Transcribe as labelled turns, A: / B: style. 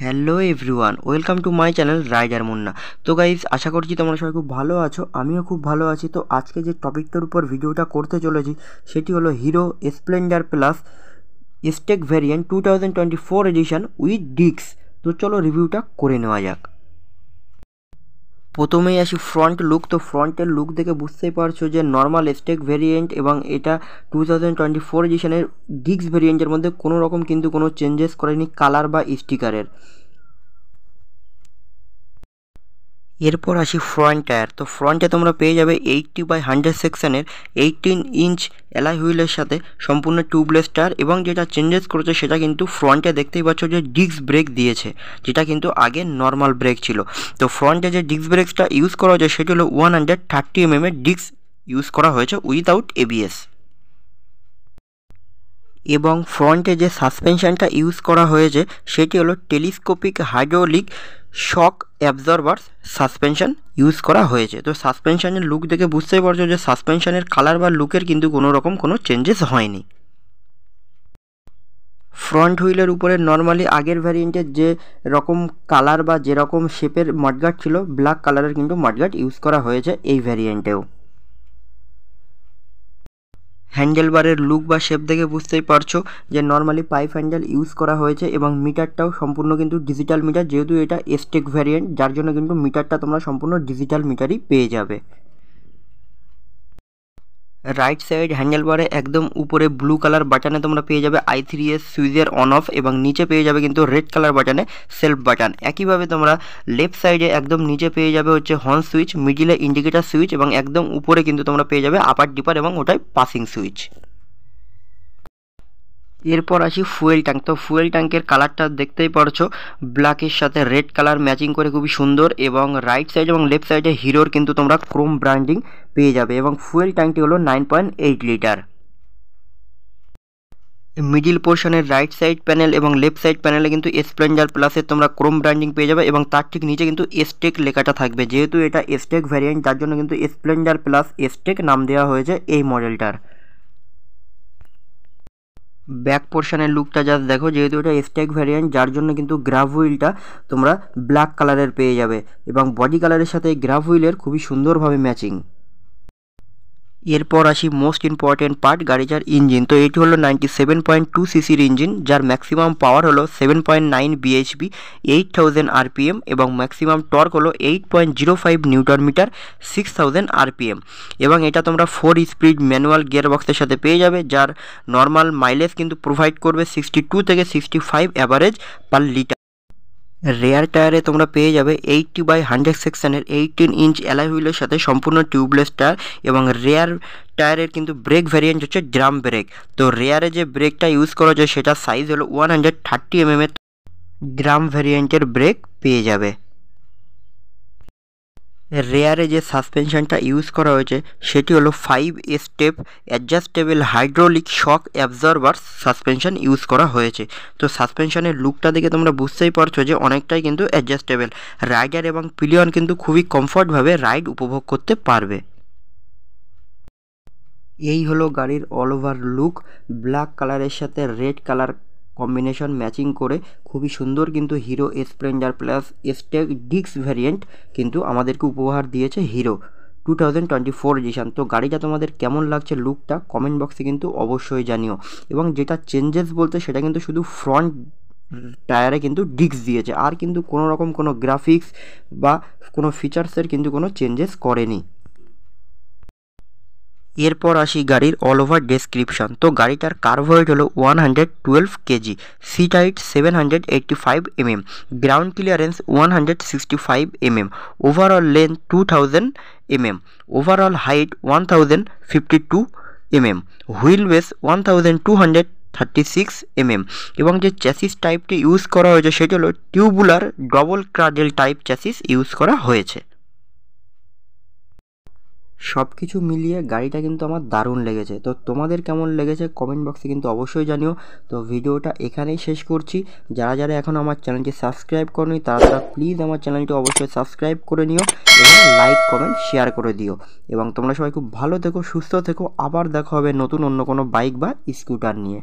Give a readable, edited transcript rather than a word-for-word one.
A: Hello everyone, welcome to my channel rider Munna. তো guys, আশা করছি তোমরা সবাই খুব ভালো আছো। আমিও খুব ভালো আছি। তো আজকে যে টপিকটার উপর ভিডিওটা করতে চলেছি সেটি হলো Hero Splendor plus Xtec variant 2024 edition with disc. তো চলো রিভিউটা করে নেওয়া যাক। প্রথমেই আসি ফ্রন্ট লুক। তো ফ্রন্টের লুক দেখে বুঝতেই পারছো যে নর্মাল স্টেক ভ্যারিয়েন্ট এবং এটা 2024 এডিশনের ডিস্ক ভ্যারিয়েন্টের মধ্যে কোনো রকম কিন্তু কোনো চেঞ্জেস করেনি কালার বা স্টিকারের। এরপর আসি ফ্রন্ট টায়ার। তো ফ্রন্টে তোমরা পেয়ে যাবে 80/100 সেকশনের 18 ইঞ্চ অ্যালয় হুইলের সাথে সম্পূর্ণ টিউবলেস টায়ার, এবং যেটা চেঞ্জেস করেছে সেটা কিন্তু ফ্রন্টে দেখতেই পাচ্ছ যে ডিস্ক ব্রেক দিয়েছে, যেটা কিন্তু আগে নর্মাল ব্রেক ছিল। তো ফ্রন্টে যে ডিস্ক ব্রেকসটা ইউজ করা হয়েছে সেটি হলো 130 mm এর ডিস্ক ইউজ করা হয়েছে উইদাউট এবিএস। এবং ফ্রন্টে যে সাসপেনশনটা ইউজ করা হয়েছে সেটি হলো telescopic hydraulic shock absorber suspension use করা হয়েছে। তো সাসপেনশনের লুক দেখে বুঝতেই পারছো যে সাসপেনশনের কালার বা লুকের কিন্তু কোনো চেঞ্জেস হয়নি। ফ্রন্ট হুইলের উপরে নর্মালি আগের ভ্যারিয়েন্টের যে রকম কালার বা যেরকম শেপের মাডগার্ড ছিল, ব্ল্যাক কালারের কিন্তু মাডগার্ড ইউজ করা হয়েছে এই ভ্যারিয়েন্টেও। হ্যান্ডেলবারের লুক বা শেপ দেখে বুঝতেই পারছো যে নর্মালি পাইপ হ্যান্ডেল ইউজ করা হয়েছে, এবং মিটারটাও সম্পূর্ণ কিন্তু ডিজিটাল মিটার, যেহেতু এটা স্টেক ভ্যারিয়েন্ট যার জন্য কিন্তু মিটারটা তোমরা সম্পূর্ণ ডিজিটাল মিটারই পেয়ে যাবে। রাইট সাইড হ্যান্ডেলবারে একদম উপরে ব্লু কালার বাটনে তোমরা পেয়ে যাবে i3s সুইচের অন অফ, এবং নিচে পেয়ে যাবে কিন্তু রেড কালার বাটনে সেলফ বাটন। একইভাবে তোমরা লেফট সাইডে একদম নিচে পেয়ে যাবে হচ্ছে হর্ন সুইচ, মিডিলে ইন্ডিকেটার সুইচ, এবং একদম উপরে কিন্তু তোমরা পেয়ে যাবে আপার ডিপার এবং ওটাই পাসিং সুইচ। এরপর আসি ফুয়েল ট্যাঙ্ক। তো ফুয়েল ট্যাঙ্কের কালারটা দেখতেই পারছো ব্ল্যাকের সাথে রেড কালার ম্যাচিং করে খুবই সুন্দর, এবং রাইট সাইড এবং লেফট সাইডে হিরোর কিন্তু তোমরা ক্রোম ব্র্যান্ডিং পেয়ে যাবে, এবং ফুয়েল ট্যাঙ্কটি হলো 9.8 লিটার। মিডিল পোর্শনের রাইট সাইড প্যানেল এবং লেফট সাইড প্যানেলে কিন্তু স্প্লেন্ডার প্লাসের তোমরা ক্রোম ব্র্যান্ডিং পেয়ে যাবে, এবং তার ঠিক নিচে কিন্তু এসটেক লেখাটা থাকবে। যেহেতু এটা এসটেক ভ্যারিয়েন্ট যার জন্য কিন্তু স্প্লেন্ডার প্লাস এসটেক নাম দেওয়া হয়েছে এই মডেলটার। ব্যাক পোর্শনের লুকটা জাস্ট দেখো, যেহেতু এটা স্টেক ভ্যারিয়েন্ট যার জন্য কিন্তু গ্রাভ হুইলটা তোমরা ব্ল্যাক কালারের পেয়ে যাবে, এবং বডি কালারের সাথে গ্রাভ হুইলের খুবই সুন্দরভাবে ম্যাচিং। এরপর আসি মোস্ট ইম্পর্টেন্ট পার্ট, গাড়িটার ইঞ্জিন। তো এটি হলো 97.2 সিসির ইঞ্জিন, যার ম্যাক্সিমাম পাওয়ার হলো 7.9 bhp, 8000 rpm, এবং ম্যাক্সিমাম টর্ক হলো 8.05 নিউটন মিটার, 6000 rpm। এবং এটা তোমরা 4 স্পিড ম্যানুয়াল গিয়ারবক্সের সাথে পেয়ে যাবে, যার নর্মাল মাইলেজ কিন্তু প্রোভাইড করবে 62 থেকে 65 অ্যাভারেজ পার লিটার। রেয়ার টায়ারে তোমরা পেয়ে যাবে 80/100 সেকশনের 18 ইঞ্চ অ্যালয় হুইলের সাথে সম্পূর্ণ টিউবলেস টায়ার, এবং রেয়ার টায়ারের কিন্তু ব্রেক ভ্যারিয়েন্ট হচ্ছে ড্রাম ব্রেক। তো রেয়ারে যে ব্রেকটা ইউজ করা যায় সেটার সাইজ হলো 130 mm এর ড্রাম ভ্যারিয়েন্টের ব্রেক পেয়ে যাবে। রেয়ারে যে সাসপেনশনটা ইউজ করা হয়েছে সেটি হলো 5 step adjustable hydraulic shock absorber suspension use করা হয়েছে। তো সাসপেনশনের লুকটা দেখে তোমরা বুঝতেই পারছো যে অনেকটাই কিন্তু অ্যাডজাস্টেবল। রাইডার এবং পিলিয়ন কিন্তু খুবই কমফর্টভাবে রাইড উপভোগ করতে পারবে। এই হলো গাড়ির অল ওভার লুক। ব্ল্যাক কালারের সাথে রেড কালার কম্বিনেশন ম্যাচিং করে খুবই সুন্দর কিন্তু Hero Splendor plus Xtec disc variant কিন্তু আমাদেরকে উপহার দিয়েছে হিরো 2024 এডিশন। তো গাড়িটা তোমাদের কেমন লাগছে লুকটা কমেন্ট বক্সে কিন্তু অবশ্যই জানিও। এবং যেটা চেঞ্জেস বলতে সেটা কিন্তু শুধু ফ্রন্ট টায়ারে কিন্তু ডিস্ক দিয়েছে, আর কিন্তু কোনো রকম কোনো গ্রাফিক্স বা কোনো ফিচার্সের কিন্তু কোনো চেঞ্জেস করেনি। এরপর আসি গাড়ির অল ওভার ডেসক্রিপশন। তো গাড়িটার কার্ভ ওয়েট হলো 112 KG, seat height 785 mm, ground clearance 165 mm, overall length 2000 mm, overall height 1052 mm, wheel base 1236 mm, এবং যে চ্যাসিস টাইপটি ইউজ করা হয়েছে সেটি হলো tubular double cradle type chassis use করা হয়েছে। সব কিছু মিলিয়ে গাড়িটা কিন্তু আমার দারুণ লেগেছে। তো তোমাদের কেমন লেগেছে কমেন্ট বক্সে কিন্তু অবশ্যই জানিও। তো ভিডিওটা এখানেই শেষ করছি। যারা যারা এখন আমার চ্যানেলটি সাবস্ক্রাইব করনি তারা প্লিজ আমার চ্যানেলটি অবশ্যই সাবস্ক্রাইব করে নিও, এবং লাইক কমেন্ট শেয়ার করে দিও। এবং তোমরা সবাই খুব ভালো থেকো, সুস্থ থেকো। আবার দেখা হবে নতুন অন্য কোনো বাইক বা স্কুটার নিয়ে।